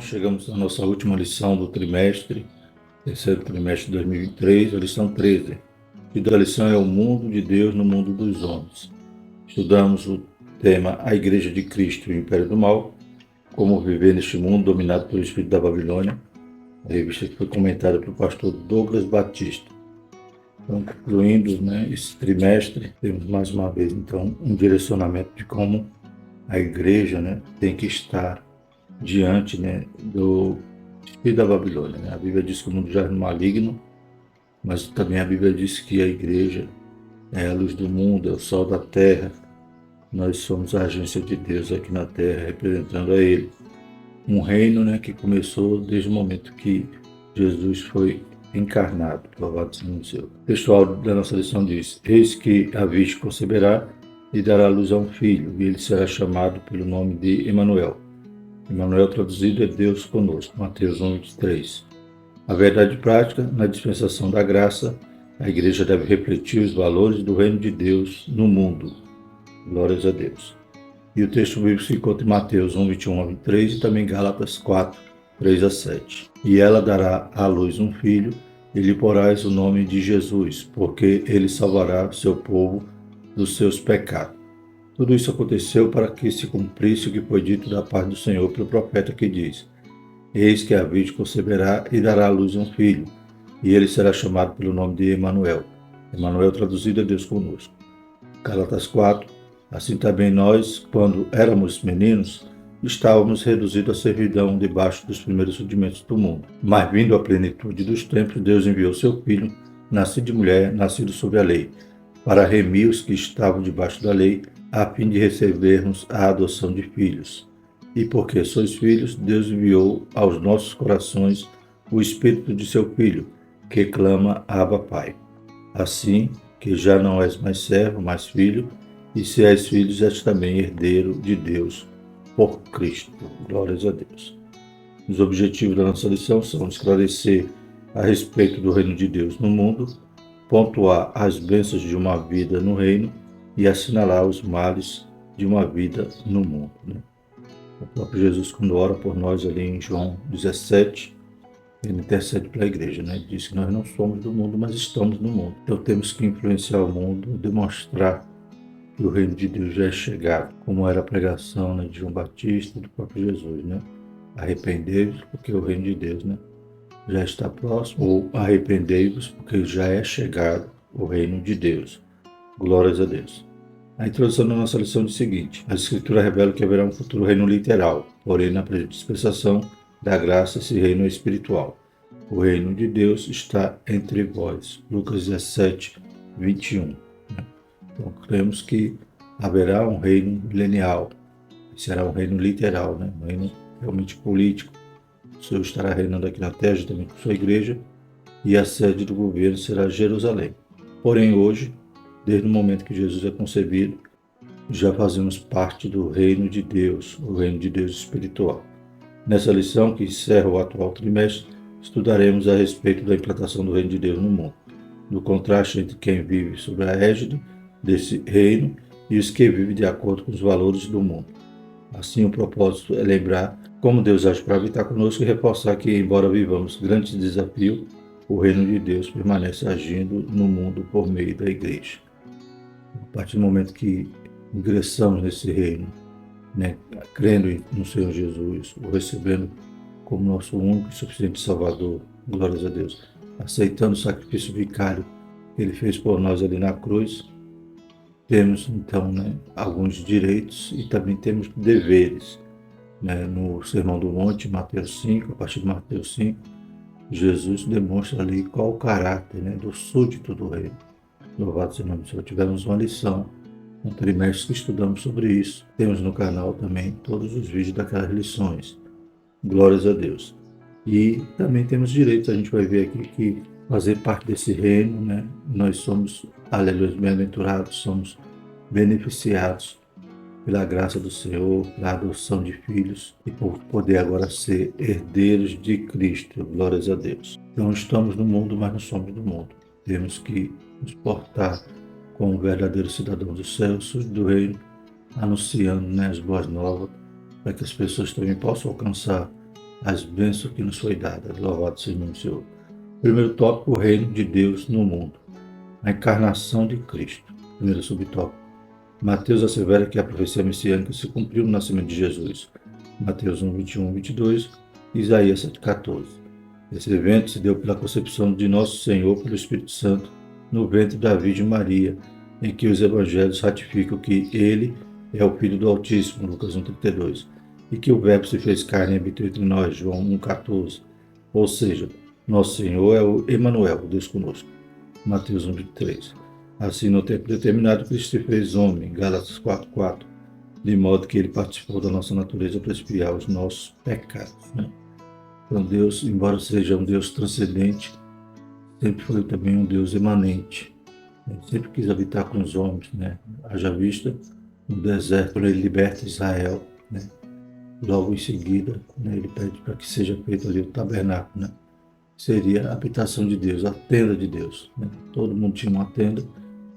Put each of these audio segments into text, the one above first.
chegamos à nossa última lição do trimestre, terceiro trimestre de 2023, a lição 13. E da lição é o mundo de Deus no mundo dos homens. Estudamos o tema A Igreja de Cristo e o Império do Mal, como viver neste mundo dominado pelo Espírito da Babilônia, a revista que foi comentada pelo pastor Douglas Batista. Então, concluindo esse trimestre, temos mais uma vez então um direcionamento de como a igreja tem que estar diante do Espírito da Babilônia. A Bíblia diz que o mundo já é maligno, mas também a Bíblia diz que a igreja é a luz do mundo, é o sol da terra. Nós somos a agência de Deus aqui na terra, representando a Ele. Um reino que começou desde o momento que Jesus foi encarnado. Louvado seja o Senhor. O textual da nossa lição diz: Eis que a Virgem conceberá e dará luz a um filho, e ele será chamado pelo nome de Emanuel. Emanuel traduzido é Deus conosco, Mateus 1:23. A verdade prática, na dispensação da graça, a igreja deve refletir os valores do reino de Deus no mundo. Glórias a Deus. E o texto bíblico se encontra em Mateus 1:21-23 e também Gálatas 4:3-7. E ela dará à luz um filho, e lhe porás o nome de Jesus, porque ele salvará seu povo dos seus pecados. Tudo isso aconteceu para que se cumprisse o que foi dito da parte do Senhor pelo profeta que diz: Eis que a Virgem conceberá e dará à luz um filho, e ele será chamado pelo nome de Emanuel. Emanuel traduzido é Deus conosco. Gálatas 4. Assim também nós, quando éramos meninos, estávamos reduzidos à servidão debaixo dos primeiros rudimentos do mundo. Mas vindo à plenitude dos tempos, Deus enviou seu Filho, nascido de mulher, nascido sob a lei, para remir os que estavam debaixo da lei, a fim de recebermos a adoção de filhos. E porque sois filhos, Deus enviou aos nossos corações o Espírito de seu Filho, que clama: Abba, Pai. Assim que já não és mais servo, mas filho, e se és filho, és também herdeiro de Deus por Cristo. Glórias a Deus. Os objetivos da nossa lição são esclarecer a respeito do reino de Deus no mundo, pontuar as bênçãos de uma vida no reino e assinalar os males de uma vida no mundo. O próprio Jesus, quando ora por nós ali em João 17, ele intercede pela igreja, Ele diz que nós não somos do mundo, mas estamos no mundo. Então temos que influenciar o mundo, demonstrar que o reino de Deus já é chegado, como era a pregação de João Batista e do próprio Jesus, Arrependei-vos, porque o reino de Deus já está próximo, ou arrependei-vos, porque já é chegado o reino de Deus. Glórias a Deus. A introdução da nossa lição diz o seguinte: a Escritura revela que haverá um futuro reino literal, porém na dispensação da graça esse reino é espiritual. O reino de Deus está entre vós. Lucas 17:21. Então, cremos que haverá um reino milenial, será um reino literal, um reino realmente político. O Senhor estará reinando aqui na terra, juntamente com sua igreja, e a sede do governo será Jerusalém. Porém, hoje, desde o momento que Jesus é concebido, já fazemos parte do reino de Deus, o reino de Deus espiritual. Nessa lição, que encerra o atual trimestre, estudaremos a respeito da implantação do reino de Deus no mundo, do contraste entre quem vive sob a égide desse reino e os que vivem de acordo com os valores do mundo. Assim, o propósito é lembrar como Deus age para habitar conosco e reforçar que, embora vivamos grandes desafios, o reino de Deus permanece agindo no mundo por meio da igreja. A partir do momento que ingressamos nesse reino, crendo no Senhor Jesus, o recebendo como nosso único e suficiente Salvador, glórias a Deus, aceitando o sacrifício vicário que Ele fez por nós ali na cruz, temos então alguns direitos e também temos deveres. No Sermão do Monte, Mateus 5, a partir de Mateus 5, Jesus demonstra ali qual o caráter do súdito do reino. Louvado seja o nome do Senhor. Tivemos uma lição, um trimestre que estudamos sobre isso. Temos no canal também todos os vídeos daquelas lições. Glórias a Deus. E também temos direitos, a gente vai ver aqui que fazer parte desse reino, nós somos, aleluia, bem-aventurados, somos beneficiados pela graça do Senhor, pela adoção de filhos e por poder agora ser herdeiros de Cristo. Glórias a Deus. Então estamos no mundo, mas não somos do mundo. Temos que nos portar como verdadeiros cidadãos do céu, sujos do reino, anunciando as boas novas, para que as pessoas também possam alcançar as bênçãos que nos foi dada. Louvado seja o nome do Senhor. Primeiro tópico, o reino de Deus no mundo. A encarnação de Cristo. Primeiro subtópico. Mateus assevera que a profecia messiânica se cumpriu no nascimento de Jesus. Mateus 1, 21, 22, Isaías 7, 14. Esse evento se deu pela concepção de Nosso Senhor pelo Espírito Santo no ventre da Virgem Maria, em que os evangelhos ratificam que ele é o Filho do Altíssimo, Lucas 1,32, e que o Verbo se fez carne e habitou entre nós, João 1,14. Ou seja, Nosso Senhor é o Emanuel, o Deus conosco, Mateus 1,23. Assim, no tempo determinado, Cristo se fez homem, Gálatas 4,4, de modo que ele participou da nossa natureza para expiar os nossos pecados. Então, Deus, embora seja um Deus transcendente, sempre foi também um Deus imanente. Sempre quis habitar com os homens, Haja vista no deserto, quando ele liberta Israel, Logo em seguida, ele pede para que seja feito ali o tabernáculo, Seria a habitação de Deus, a tenda de Deus. Todo mundo tinha uma tenda,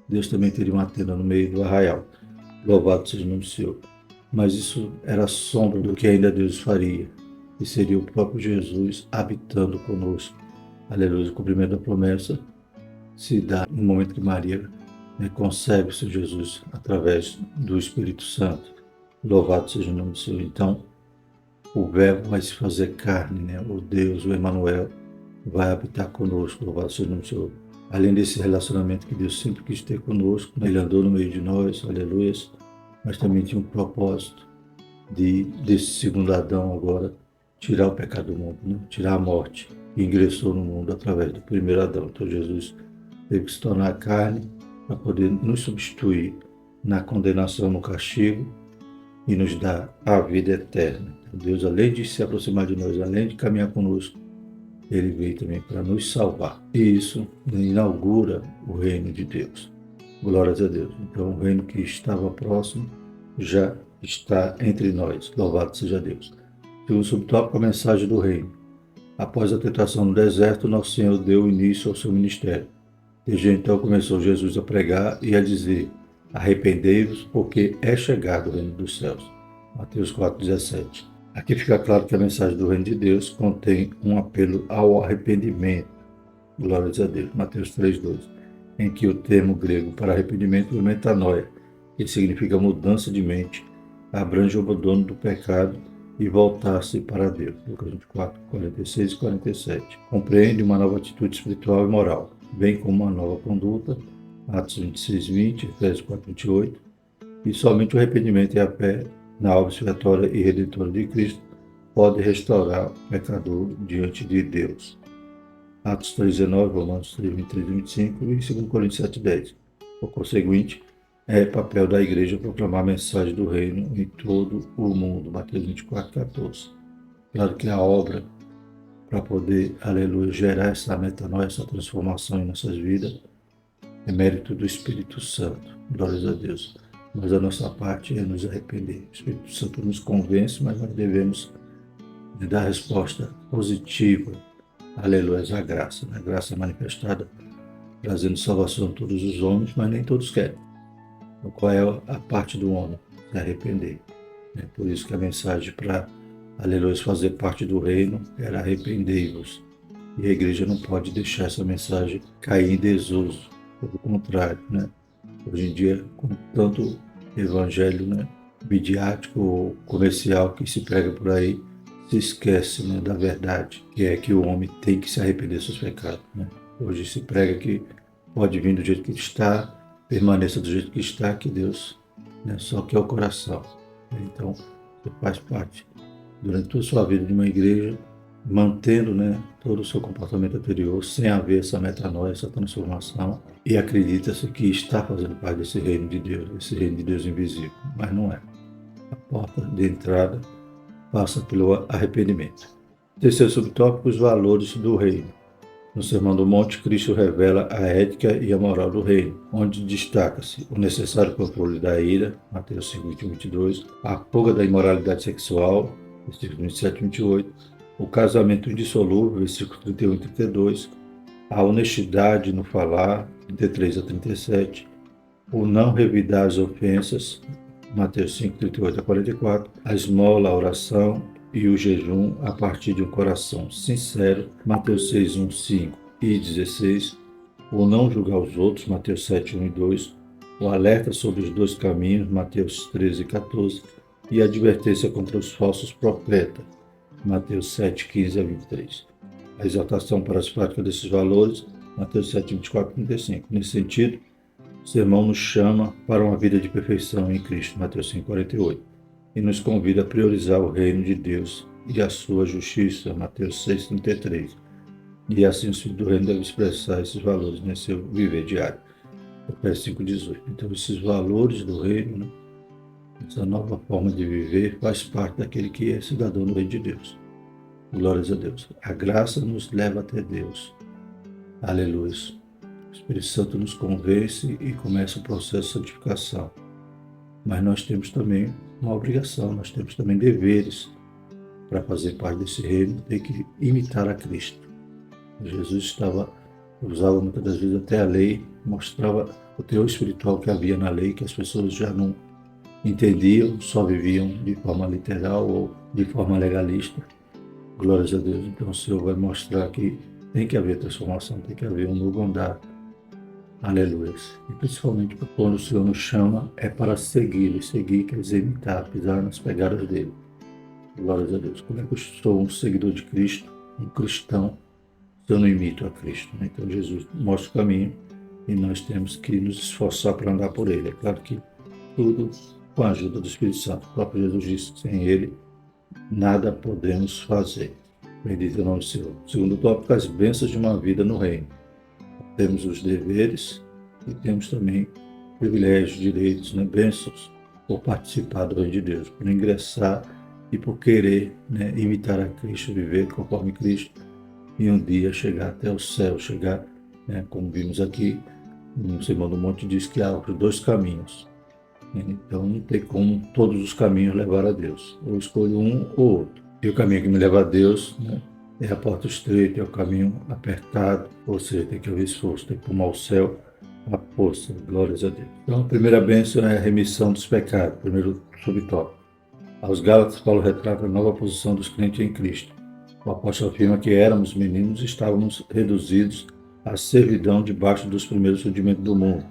Deus também teria uma tenda no meio do arraial. Louvado seja o nome do Senhor. Mas isso era sombra do que ainda Deus faria, e seria o próprio Jesus habitando conosco. Aleluia, o cumprimento da promessa se dá no momento que Maria concebe o seu Jesus através do Espírito Santo. Louvado seja o nome do Senhor. Então, o Verbo vai se fazer carne, o Deus, o Emanuel, vai habitar conosco. Louvado seja o nome do Senhor. Além desse relacionamento que Deus sempre quis ter conosco, ele andou no meio de nós, aleluia, mas também tinha um propósito desse segundo Adão agora tirar o pecado do mundo, tirar a morte, que ingressou no mundo através do primeiro Adão. Então Jesus teve que se tornar carne para poder nos substituir na condenação, no castigo, e nos dar a vida eterna. Deus, além de se aproximar de nós, além de caminhar conosco, ele veio também para nos salvar. E isso inaugura o reino de Deus. Glórias a Deus. Então, o reino que estava próximo já está entre nós. Louvado seja Deus. Segundo subtópico, a mensagem do reino. Após a tentação no deserto, nosso Senhor deu início ao seu ministério. Desde então começou Jesus a pregar e a dizer: arrependei-vos, porque é chegado o reino dos céus. Mateus 4,17. Aqui fica claro que a mensagem do reino de Deus contém um apelo ao arrependimento. Glórias a Deus. Mateus 3,2. Em que o termo grego para arrependimento é metanoia, que significa mudança de mente, abrange o abandono do pecado e voltar-se para Deus. Lucas 24, 46 e 47. Compreende uma nova atitude espiritual e moral, bem como uma nova conduta, Atos 26, 20, Efésios 4, 28, e somente o arrependimento e a fé na obra expiatória e redentora de Cristo pode restaurar o pecador diante de Deus. Atos 3,19, Romanos 3, 23 e 25 e 2 Coríntios 7, 10. Por conseguinte, é papel da igreja proclamar a mensagem do reino em todo o mundo. Mateus 24, 14. Claro que a obra para poder, aleluia, gerar essa metanoia, essa transformação em nossas vidas, é mérito do Espírito Santo. Glórias a Deus. Mas a nossa parte é nos arrepender. O Espírito Santo nos convence, mas nós devemos dar resposta positiva. Aleluia, a graça. A graça manifestada, trazendo salvação a todos os homens, mas nem todos querem. Então, qual é a parte do homem? Se arrepender. É por isso que a mensagem para, aleluia, fazer parte do reino era arrependei-vos. E a igreja não pode deixar essa mensagem cair em desuso. Pelo contrário, Hoje em dia, com tanto evangelho, midiático ou comercial que se prega por aí, se esquece, da verdade, que é que o homem tem que se arrepender dos seus pecados, Hoje se prega que pode vir do jeito que está, permaneça do jeito que está, que Deus só quer o coração. Então, você faz parte, durante toda a sua vida, de uma igreja, mantendo todo o seu comportamento anterior, sem haver essa metanoia, essa transformação, e acredita-se que está fazendo parte desse reino de Deus, esse reino de Deus invisível, mas não é. A porta de entrada passa pelo arrependimento. Terceiro subtópico, os valores do reino. No Sermão do Monte, Cristo revela a ética e a moral do reino, onde destaca-se o necessário controle da ira, Mateus 5, 21, 22, a fuga da imoralidade sexual, versículos 27 e 28, o casamento indissolúvel, versículos 31 e 32, a honestidade no falar, 33 a 37, o não revidar as ofensas, Mateus 5, 38 a 44, a esmola, a oração, e o jejum a partir de um coração sincero, Mateus 6, 1, 5 e 16, o não julgar os outros, Mateus 7, 1 e 2, o alerta sobre os dois caminhos, Mateus 13 e 14, e a advertência contra os falsos profetas, Mateus 7, 15 a 23. A exaltação para as práticas desses valores, Mateus 7, 24 e 35. Nesse sentido, o sermão nos chama para uma vida de perfeição em Cristo, Mateus 5, 48, e nos convida a priorizar o reino de Deus e a sua justiça, Mateus 6, 33. E assim os filhos do reino devem expressar esses valores no seu viver diário, Efésios 5, 18. Então, esses valores do reino, né, essa nova forma de viver, faz parte daquele que é cidadão do reino de Deus. Glórias a Deus. A graça nos leva até Deus. Aleluia. O Espírito Santo nos convence e começa o processo de santificação. Mas nós temos também uma obrigação, nós temos também deveres para fazer parte desse reino, tem que imitar a Cristo. Jesus usava muitas das vezes até a lei, mostrava o teor espiritual que havia na lei, que as pessoas já não entendiam, só viviam de forma literal ou de forma legalista. Glórias a Deus. Então o Senhor vai mostrar que tem que haver transformação, tem que haver um novo andar. Aleluia. E principalmente quando o Senhor nos chama, é para segui-lo. E seguir quer dizer imitar, pisar nas pegadas dele. Glórias a Deus. Como é que eu sou um seguidor de Cristo, um cristão, se eu não imito a Cristo? Então Jesus mostra o caminho e nós temos que nos esforçar para andar por ele. É claro que tudo com a ajuda do Espírito Santo. O próprio Jesus disse que sem ele nada podemos fazer. Bendito é o nome do Senhor. Segundo tópico, as bênçãos de uma vida no reino. Temos os deveres e temos também privilégios, direitos, né, bênçãos por participar do reino de Deus, por ingressar e por querer, né, imitar a Cristo, viver conforme Cristo e um dia chegar até o céu, chegar, né, como vimos aqui no Sermão do Monte, diz que há os dois caminhos. Então não tem como todos os caminhos levar a Deus. Ou escolho um ou outro. E o caminho que me leva a Deus, né, é a porta estreita, é o caminho apertado. Ou seja, tem que haver esforço, tem que tomar o céu à força. Glórias a Deus. Então a primeira bênção é a remissão dos pecados. Primeiro subtópico. Aos Gálatas, Paulo retrata a nova posição dos crentes em Cristo. O apóstolo afirma que éramos meninos e estávamos reduzidos à servidão debaixo dos primeiros rudimentos do mundo.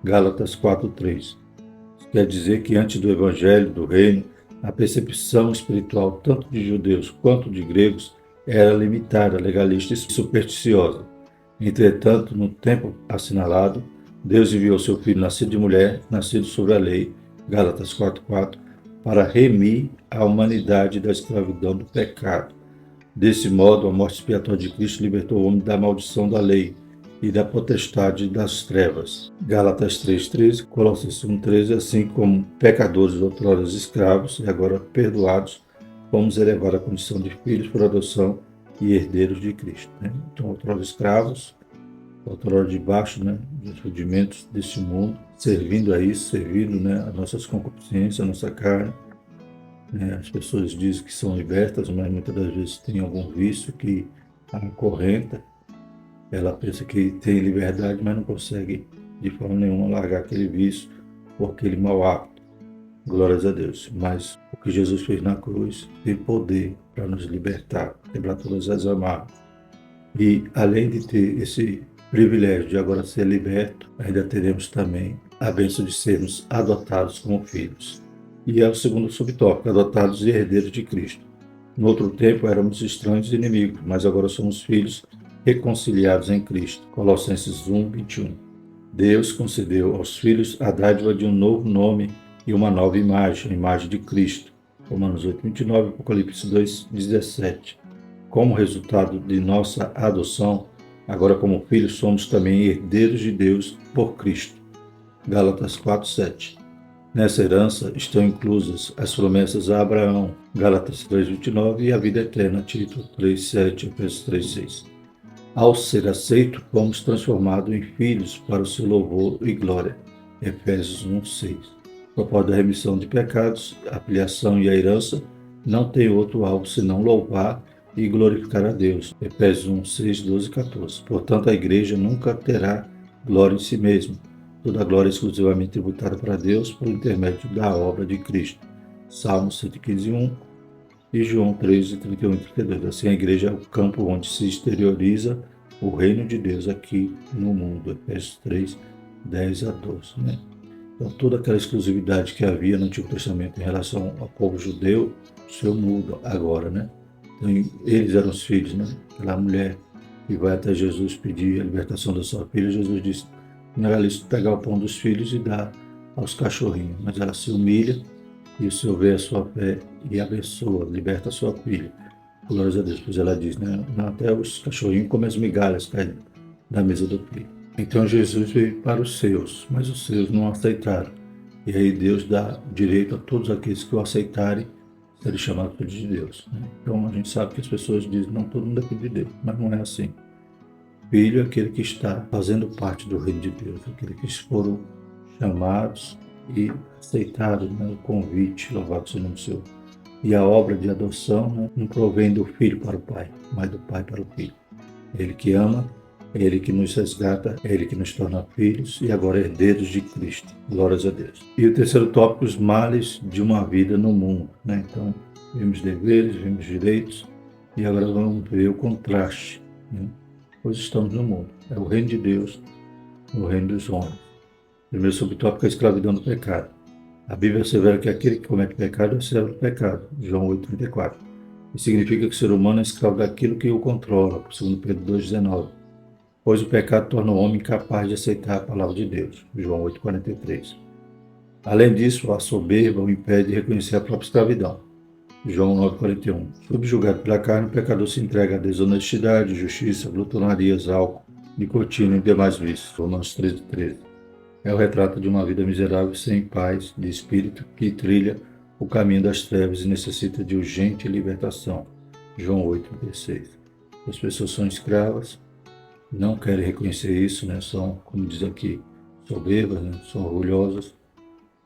Gálatas 4:3. Quer dizer que antes do Evangelho, do Reino, a percepção espiritual tanto de judeus quanto de gregos era limitada, legalista e supersticiosa. Entretanto, no tempo assinalado, Deus enviou seu Filho nascido de mulher, nascido sobre a lei, Gálatas 4:4, para remir a humanidade da escravidão do pecado. Desse modo, a morte expiatória de Cristo libertou o homem da maldição da lei e da potestade das trevas. Gálatas 3:13, Colossenses 1:13, assim como pecadores outrora escravos e agora perdoados, fomos elevados à condição de filhos por adoção e herdeiros de Cristo. Então, outrora escravos, outrora debaixo, dos rudimentos desse mundo, servindo a isso, servindo, as nossas concupiscências, a nossa carne. As pessoas dizem que são libertas, mas muitas das vezes tem algum vício que a acorrenta. Ela pensa que tem liberdade, mas não consegue de forma nenhuma largar aquele vício ou aquele mau hábito. Glórias a Deus. Mas o que Jesus fez na cruz tem poder para nos libertar, quebrar todas as amarras. E além de ter esse privilégio de agora ser liberto, ainda teremos também a bênção de sermos adotados como filhos. E é o segundo subtópico, adotados e herdeiros de Cristo. No outro tempo éramos estranhos e inimigos, mas agora somos filhos reconciliados em Cristo. Colossenses 1:21. Deus concedeu aos filhos a dádiva de um novo nome e uma nova imagem, a imagem de Cristo. Romanos 8:29, Apocalipse 2:17. Como resultado de nossa adoção, agora como filhos somos também herdeiros de Deus por Cristo. Gálatas 4:7. Nessa herança estão inclusas as promessas a Abraão, Gálatas 3:29, e a vida eterna, Tito 3:7, Efésios 3:6. Ao ser aceito, fomos transformados em filhos para o seu louvor e glória, Efésios 1:6. O propósito da remissão de pecados, a filiação e a herança não tem outro alvo senão louvar e glorificar a Deus, Efésios 1:6, 12 e 14. Portanto, a igreja nunca terá glória em si mesma. Toda a glória é exclusivamente tributada para Deus por intermédio da obra de Cristo. Salmo 115:1, E João 13, 31 e 32. Assim, a igreja é o campo onde se exterioriza o reino de Deus aqui no mundo. Efésios 3, 10 a 12. Né? Então, toda aquela exclusividade que havia no Antigo Testamento em relação ao povo judeu, o Senhor muda agora, né? Então, eles eram os filhos, né? Aquela mulher que vai até Jesus pedir a libertação da sua filha, Jesus disse, não era lícito pegar o pão dos filhos e dar aos cachorrinhos, mas ela se humilha e o Senhor vê a sua fé e abençoa, liberta a sua filha. Glórias a Deus, pois ela diz, né? Até os cachorrinhos comem as migalhas caem da mesa do filho. Então Jesus veio para os seus, mas os seus não aceitaram. E aí Deus dá direito a todos aqueles que o aceitarem serem chamados filhos de Deus. Né? Então a gente sabe que as pessoas dizem, não, todo mundo é filho de Deus, mas não é assim. Filho é aquele que está fazendo parte do reino de Deus, aquele que foram chamados e aceitaram, né, o convite, louvado seja o nome do Senhor. E a obra de adoção, né, não provém do filho para o pai, mas do pai para o filho. É ele que ama, é ele que nos resgata, é ele que nos torna filhos e agora herdeiros de Cristo. Glórias a Deus. E o terceiro tópico, os males de uma vida no mundo. Né? Então, vimos deveres, vimos direitos e agora vamos ver o contraste. Né? Pois estamos no mundo. É o reino de Deus, o reino dos homens. O primeiro subtópico é a escravidão do pecado. A Bíblia assevera que aquele que comete pecado é servo do pecado. João 8,34. Isso significa que o ser humano é escravo daquilo que o controla, segundo Pedro 2,19. Pois o pecado torna o homem incapaz de aceitar a palavra de Deus. João 8,43. Além disso, a soberba o impede de reconhecer a própria escravidão. João 9,41. Subjugado pela carne, o pecador se entrega à desonestidade, justiça, glutonarias, álcool, nicotina e demais vícios. Romanos 13,13. É o retrato de uma vida miserável sem paz de espírito que trilha o caminho das trevas e necessita de urgente libertação. João 8,16. As pessoas são escravas, não querem reconhecer isso, né? São, como diz aqui, soberbas, né? São orgulhosas,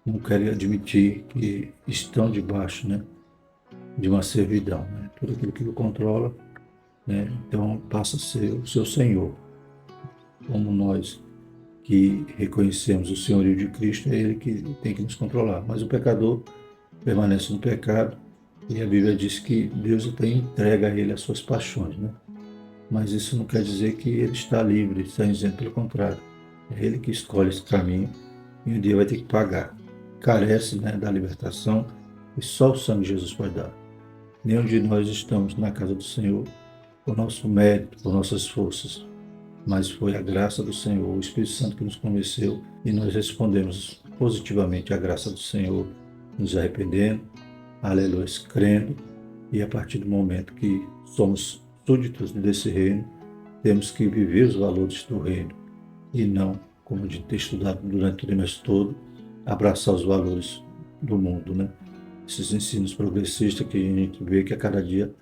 não querem admitir que estão debaixo, né, de uma servidão. Né? Tudo aquilo que o controla, né? Então passa a ser o seu Senhor. Como nós que reconhecemos o senhorio de Cristo, é Ele que tem que nos controlar. Mas o pecador permanece no pecado e a Bíblia diz que Deus até entrega a ele as suas paixões, né? Mas isso não quer dizer que ele está livre, está isento, pelo contrário. É ele que escolhe esse caminho e um dia vai ter que pagar. Carece, né, da libertação e só o sangue de Jesus pode dar. Nenhum de nós estamos na casa do Senhor por nosso mérito, por nossas forças, mas foi a graça do Senhor, o Espírito Santo que nos convenceu e nós respondemos positivamente à graça do Senhor, nos arrependendo, aleluia, crendo, e a partir do momento que somos súditos desse reino, temos que viver os valores do reino e não, como a gente tem estudado durante o trimestre todo, abraçar os valores do mundo, né? Esses ensinos progressistas que a gente vê que a cada dia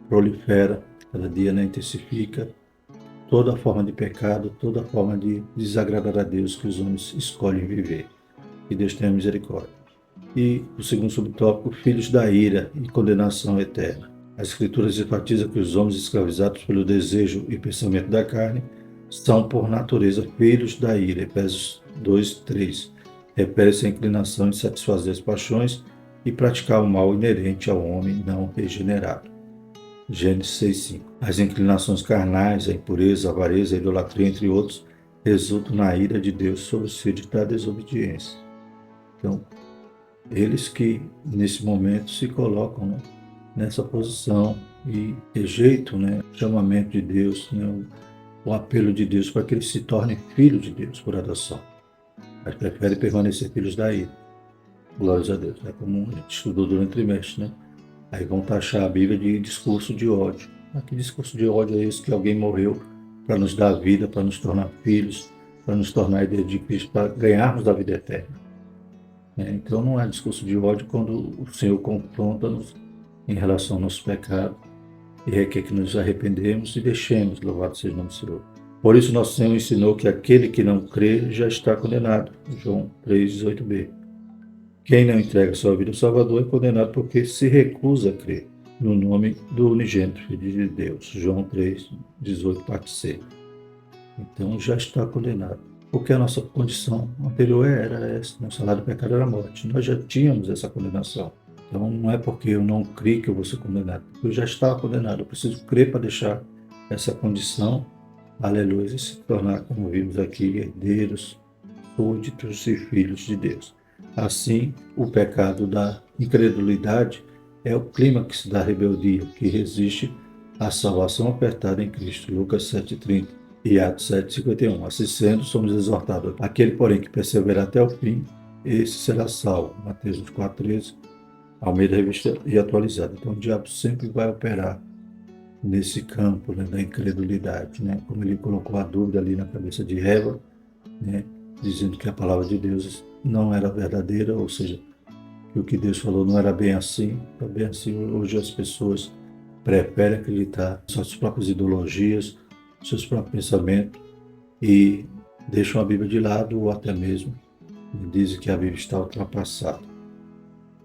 prolifera, cada dia, né, intensifica, toda forma de pecado, toda forma de desagradar a Deus que os homens escolhem viver. Que Deus tenha misericórdia. E o segundo subtópico, filhos da ira e condenação eterna. As Escrituras enfatizam que os homens escravizados pelo desejo e pensamento da carne são, por natureza, filhos da ira. Efésios 2:3. Refere-se à inclinação de satisfazer as paixões e praticar o mal inerente ao homem não regenerado. Gênesis 6:5. As inclinações carnais, a impureza, a avareza, a idolatria, entre outros, resultam na ira de Deus sobre os filhos da desobediência. Então, eles que, nesse momento, se colocam, né, nessa posição e rejeitam, né, o chamamento de Deus, né, o apelo de Deus para que eles se tornem filhos de Deus por adoção. Mas preferem permanecer filhos da ira. Glórias a Deus. É como a gente estudou durante o trimestre, né? Aí vão taxar a Bíblia de discurso de ódio. Mas que discurso de ódio é esse que alguém morreu para nos dar vida, para nos tornar filhos, para nos tornar herdeiros de Cristo, para ganharmos a vida eterna? Então não é discurso de ódio quando o Senhor confronta-nos em relação ao nosso pecado e requer que nos arrependemos e deixemos, louvado seja o nome do Senhor. Por isso nosso Senhor ensinou que aquele que não crê já está condenado. João 3:18b. Quem não entrega sua vida ao Salvador é condenado porque se recusa a crer no nome do unigênito Filho de Deus. João 3:18, parte C. Então já está condenado. Porque a nossa condição anterior era essa, o salário do pecado era a morte. Nós já tínhamos essa condenação. Então não é porque eu não creio que eu vou ser condenado, porque eu já estava condenado. Eu preciso crer para deixar essa condição, aleluia, e se tornar, como vimos aqui, herdeiros, súditos e filhos de Deus. Assim, o pecado da incredulidade é o clímax da rebeldia que resiste à salvação ofertada em Cristo. Lucas 7,30 e Atos 7,51. Assim sendo, somos exortados. Aquele, porém, que perseverar até o fim, esse será salvo. Mateus 24,13, Almeida Revista e Atualizada. Então, o diabo sempre vai operar nesse campo, né, da incredulidade, né? Como ele colocou a dúvida ali na cabeça de Eva, né, dizendo que a palavra de Deus não era verdadeira, ou seja, que o que Deus falou não era bem assim. Tá bem assim, hoje as pessoas preferem acreditar em suas próprias ideologias, seus próprios pensamentos e deixam a Bíblia de lado ou até mesmo dizem que a Bíblia está ultrapassada.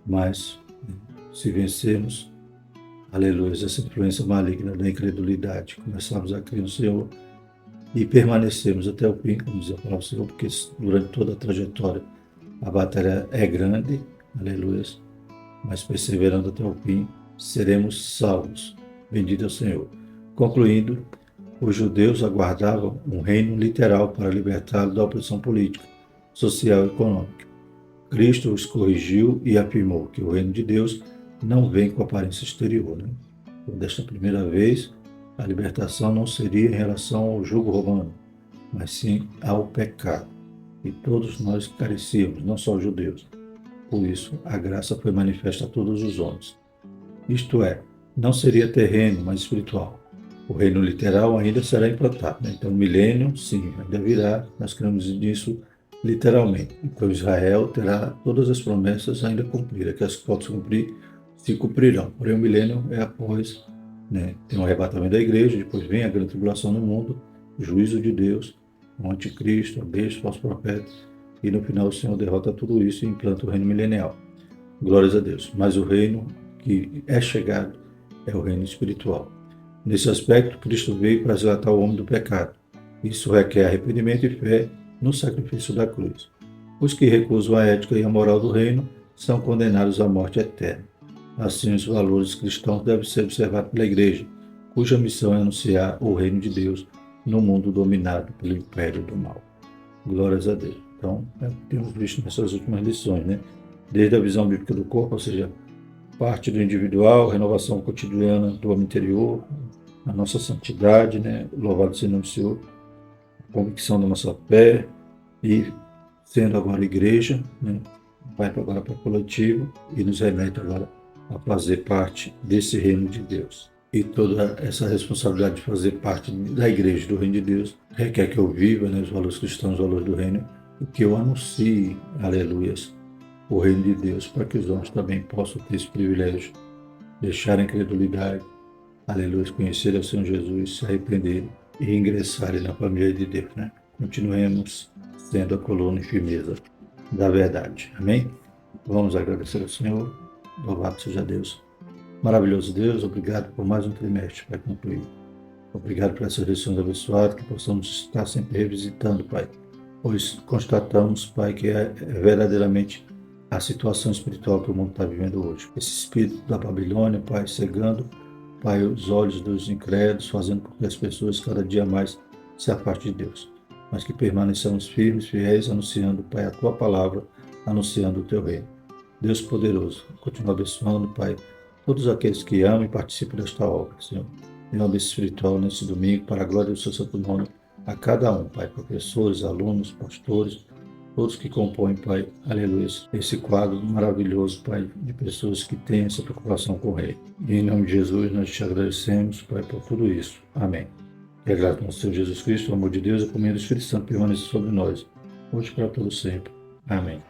Mas se vencermos, aleluia, essa influência maligna da incredulidade, começarmos a crer no Senhor e permanecemos até o fim, como diz a palavra do Senhor, porque durante toda a trajetória a batalha é grande, aleluia, mas perseverando até o fim, seremos salvos. Bendito é o Senhor. Concluindo, os judeus aguardavam um reino literal para libertá-los da opressão política, social e econômica. Cristo os corrigiu e afirmou que o reino de Deus não vem com aparência exterior. Né? Então, desta primeira vez, a libertação não seria em relação ao jugo romano, mas sim ao pecado. E todos nós carecíamos, não só os judeus. Por isso, a graça foi manifesta a todos os homens. Isto é, não seria terreno, mas espiritual. O reino literal ainda será implantado. Né? Então, o milênio, sim, ainda virá. Nós cremos nisso literalmente. Então, Israel terá todas as promessas ainda cumpridas. Aquelas que podem se cumprir, se cumprirão. Porém, o milênio é após, né? Tem o arrebatamento da igreja, depois vem a grande tribulação no mundo, o juízo de Deus, o anticristo, a besta, o falso profeta, e no final o Senhor derrota tudo isso e implanta o reino milenial. Glórias a Deus. Mas o reino que é chegado é o reino espiritual. Nesse aspecto, Cristo veio para resgatar o homem do pecado. Isso requer arrependimento e fé no sacrifício da cruz. Os que recusam a ética e a moral do reino são condenados à morte eterna. Assim, os valores cristãos devem ser observados pela Igreja, cuja missão é anunciar o reino de Deus no mundo dominado pelo império do mal. Glórias a Deus. Então, temos visto nessas últimas lições, né? Desde a visão bíblica do corpo, ou seja, parte do individual, renovação cotidiana do homem interior, a nossa santidade, né? Louvado seja o nome do Senhor, a convicção da nossa fé e sendo agora igreja, né? Vai agora para o coletivo e nos remete agora a fazer parte desse reino de Deus. E toda essa responsabilidade de fazer parte da igreja do reino de Deus requer que eu viva, né, os valores cristãos, os valores do reino, e que eu anuncie, aleluias, o reino de Deus, para que os homens também possam ter esse privilégio, deixar a incredulidade, aleluia, conhecer o Senhor Jesus, se arrependerem e ingressarem na família de Deus. Né? Continuemos sendo a coluna e firmeza da verdade. Amém? Vamos agradecer ao Senhor. Louvado seja Deus. Maravilhoso Deus, obrigado por mais um trimestre para concluir. Obrigado por essas lições abençoadas, que possamos estar sempre revisitando, Pai. Pois constatamos, Pai, que é verdadeiramente a situação espiritual que o mundo está vivendo hoje. Esse espírito da Babilônia, Pai, cegando, Pai, os olhos dos incrédulos, fazendo com que as pessoas cada dia mais se afastem de Deus. Mas que permaneçamos firmes, fiéis, anunciando, Pai, a Tua palavra, anunciando o Teu reino. Deus poderoso, continua abençoando, Pai, todos aqueles que amam e participam desta obra, Senhor. Dê uma bênção espiritual nesse domingo, para a glória do Seu Santo Nome, a cada um, Pai, professores, alunos, pastores, todos que compõem, Pai, aleluia, esse quadro maravilhoso, Pai, de pessoas que têm essa preocupação com o Rei. E em nome de Jesus, nós te agradecemos, Pai, por tudo isso. Amém. Que a graça do nosso Senhor Jesus Cristo, o amor de Deus e a comunhão do Espírito Santo permaneça sobre nós, hoje para todo sempre. Amém.